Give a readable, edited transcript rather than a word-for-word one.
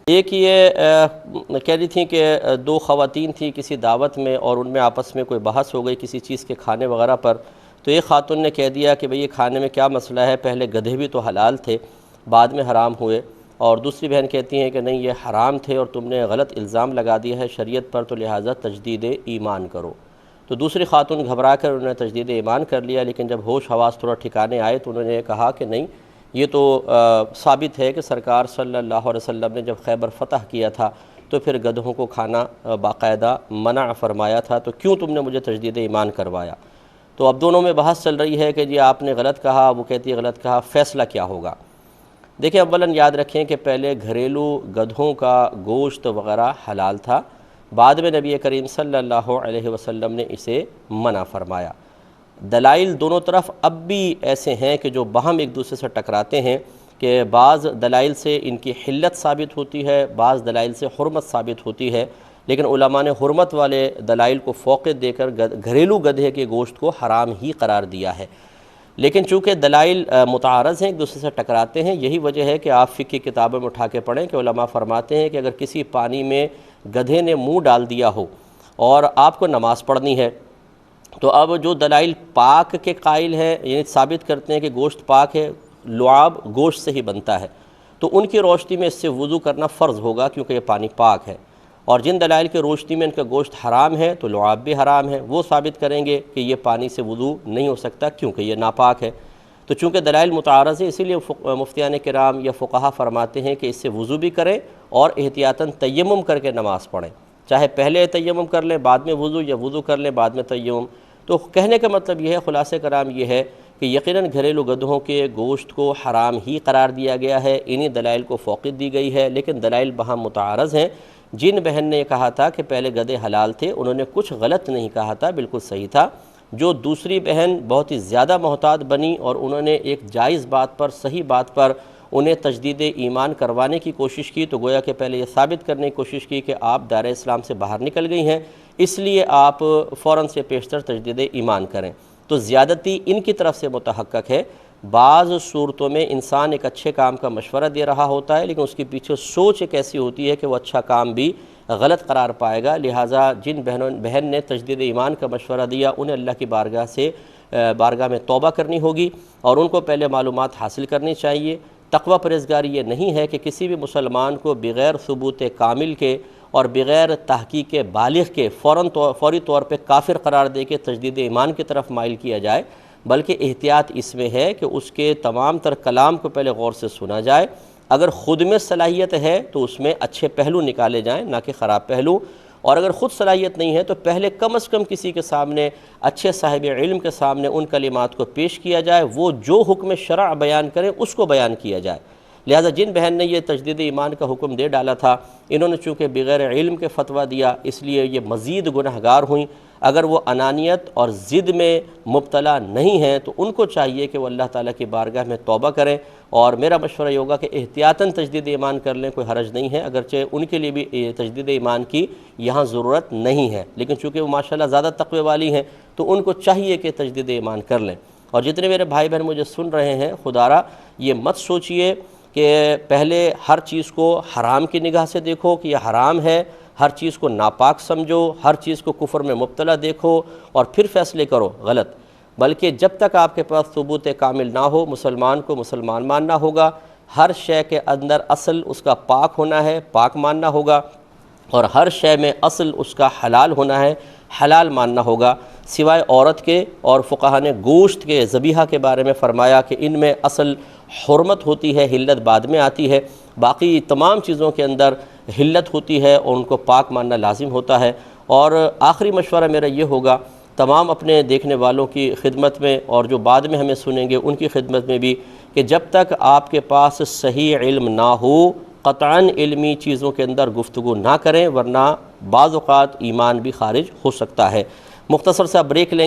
ایک یہ کہہ رہی تھیں کہ دو خواتین تھیں کسی دعوت میں اور ان میں آپس میں کوئی بحث ہو گئی کسی چیز کے کھانے وغیرہ پر، تو ایک خاتون نے کہہ دیا کہ بھئی یہ کھانے میں کیا مسئلہ ہے، پہلے گدھے بھی تو حلال تھے بعد میں حرام ہوئے، اور دوسری بہن کہتی ہیں کہ نہیں یہ حرام تھے اور تم نے غلط الزام لگا دیا ہے شریعت پر، تو لہٰذا تجدید ایمان کرو۔ تو دوسری خاتون گھبرا کر انہوں نے تجدید ایمان کر لیا، لیکن جب ہوش حواس تھوڑا ٹھکانے آئے تو انہوں نے کہا کہ نہیں، یہ تو ثابت ہے کہ سرکار صلی اللہ علیہ وسلم نے جب خیبر فتح کیا تھا تو پھر گدھوں کو کھانا باقاعدہ منع فرمایا تھا، تو کیوں تم نے مجھے تجدید ایمان کروایا؟ تو اب دونوں میں بحث چل رہی ہے کہ جی آپ نے غلط کہا، وہ کہتی ہے غلط کہا، فیصلہ کیا ہوگا؟ دیکھیں، اولاً یاد رکھیں کہ پہلے گھریلو گدھوں کا گوشت وغیرہ حلال تھا، بعد میں نبی کریم صلی اللہ علیہ وسلم نے اسے منع فرمایا۔ دلائل دونوں طرف اب بھی ایسے ہیں کہ جو باہم ایک دوسرے سے ٹکراتے ہیں، کہ بعض دلائل سے ان کی حلت ثابت ہوتی ہے، بعض دلائل سے حرمت ثابت ہوتی ہے، لیکن علماء نے حرمت والے دلائل کو فوقیت دے کر گھریلو گدھے کے گوشت کو حرام ہی قرار دیا ہے۔ لیکن چونکہ دلائل متعارض ہیں، ایک دوسرے سے ٹکراتے ہیں، یہی وجہ ہے کہ آپ فقہ کی کتابوں میں اٹھا کے پڑھیں کہ علماء فرماتے ہیں کہ اگر کسی پانی میں گدھے نے منہ ڈال دیا ہو اور آپ کو نماز پڑھنی ہے، تو اب جو دلائل پاک کے قائل ہیں، یعنی ثابت کرتے ہیں کہ گوشت پاک ہے، لعاب گوشت سے ہی بنتا ہے، تو ان کی روشنی میں اس سے وضو کرنا فرض ہوگا کیونکہ یہ پانی پاک ہے، اور جن دلائل کی روشنی میں ان کا گوشت حرام ہے تو لعاب بھی حرام ہے، وہ ثابت کریں گے کہ یہ پانی سے وضو نہیں ہو سکتا کیونکہ یہ ناپاک ہے۔ تو چونکہ دلائل متعارض ہیں، اسی لیے مفتیان کرام یا فقہا فرماتے ہیں کہ اس سے وضو بھی کریں اور احتیاطاً تیمم کر کے نماز پڑھیں، چاہے پہلے تیمم کر لیں بعد میں وضو، یا وضو کر لیں بعد میں تیمم۔ تو کہنے کا مطلب یہ ہے، خلاصہ کرام یہ ہے کہ یقیناً گھریلو گدھوں کے گوشت کو حرام ہی قرار دیا گیا ہے، انہی دلائل کو فوقیت دی گئی ہے، لیکن دلائل باہم متعارض ہیں۔ جن بہن نے یہ کہا تھا کہ پہلے گدھے حلال تھے، انہوں نے کچھ غلط نہیں کہا تھا، بالکل صحیح تھا۔ جو دوسری بہن بہت ہی زیادہ محتاط بنی اور انہوں نے ایک جائز بات پر، صحیح بات پر انہیں تجدید ایمان کروانے کی کوشش کی، تو گویا کہ پہلے یہ ثابت کرنے کی کوشش کی کہ آپ دائرہ اسلام سے باہر نکل گئی ہیں، اس لیے آپ فوراً سے پیشتر تجدید ایمان کریں۔ تو زیادتی ان کی طرف سے متحقق ہے۔ بعض صورتوں میں انسان ایک اچھے کام کا مشورہ دے رہا ہوتا ہے، لیکن اس کے پیچھے سوچ ایک ایسی ہوتی ہے کہ وہ اچھا کام بھی غلط قرار پائے گا، لہٰذا جن بہن نے تجدید ایمان کا مشورہ دیا انہیں اللہ کی بارگاہ میں توبہ کرنی ہوگی، اور ان کو پہلے معلومات حاصل کرنی چاہیے۔ تقوی پرہیزگاری یہ نہیں ہے کہ کسی بھی مسلمان کو بغیر ثبوت کامل کے اور بغیر تحقیق بالغ کے فوری طور پہ کافر قرار دے کے تجدید ایمان کی طرف مائل کیا جائے، بلکہ احتیاط اس میں ہے کہ اس کے تمام تر کلام کو پہلے غور سے سنا جائے، اگر خود میں صلاحیت ہے تو اس میں اچھے پہلو نکالے جائیں نہ کہ خراب پہلو، اور اگر خود صلاحیت نہیں ہے تو پہلے کم از کم کسی کے سامنے، اچھے صاحب علم کے سامنے ان کلمات کو پیش کیا جائے، وہ جو حکم شرع بیان کریں اس کو بیان کیا جائے۔ لہٰذا جن بہن نے یہ تجدید ایمان کا حکم دے ڈالا تھا، انہوں نے چونکہ بغیر علم کے فتویٰ دیا، اس لیے یہ مزید گنہگار ہوئیں۔ اگر وہ انانیت اور ضد میں مبتلا نہیں ہیں تو ان کو چاہیے کہ وہ اللہ تعالیٰ کی بارگاہ میں توبہ کریں، اور میرا مشورہ یہ ہوگا کہ احتیاطاً تجدید ایمان کر لیں، کوئی حرج نہیں ہے، اگرچہ ان کے لیے بھی تجدید ایمان کی یہاں ضرورت نہیں ہے، لیکن چونکہ وہ ماشاءاللہ زیادہ تقوی والی ہیں تو ان کو چاہیے کہ تجدید ایمان کر لیں۔ اور جتنے میرے بھائی بہن مجھے سن رہے ہیں، خدارہ یہ مت سوچئے کہ پہلے ہر چیز کو حرام کی نگاہ سے دیکھو کہ یہ حرام ہے، ہر چیز کو ناپاک سمجھو، ہر چیز کو کفر میں مبتلا دیکھو اور پھر فیصلے کرو، غلط۔ بلکہ جب تک آپ کے پاس ثبوت کامل نہ ہو، مسلمان کو مسلمان ماننا ہوگا، ہر شے کے اندر اصل اس کا پاک ہونا ہے، پاک ماننا ہوگا، اور ہر شے میں اصل اس کا حلال ہونا ہے، حلال ماننا ہوگا، سوائے عورت کے۔ اور فقہا نے گوشت کے ذبیحہ کے بارے میں فرمایا کہ ان میں اصل حرمت ہوتی ہے، حلت بعد میں آتی ہے، باقی تمام چیزوں کے اندر حلت ہوتی ہے اور ان کو پاک ماننا لازم ہوتا ہے۔ اور آخری مشورہ میرا یہ ہوگا تمام اپنے دیکھنے والوں کی خدمت میں، اور جو بعد میں ہمیں سنیں گے ان کی خدمت میں بھی، کہ جب تک آپ کے پاس صحیح علم نہ ہو، قطعاً علمی چیزوں کے اندر گفتگو نہ کریں، ورنہ بعض اوقات ایمان بھی خارج ہو سکتا ہے۔ مختصر سا بریک لیں گے۔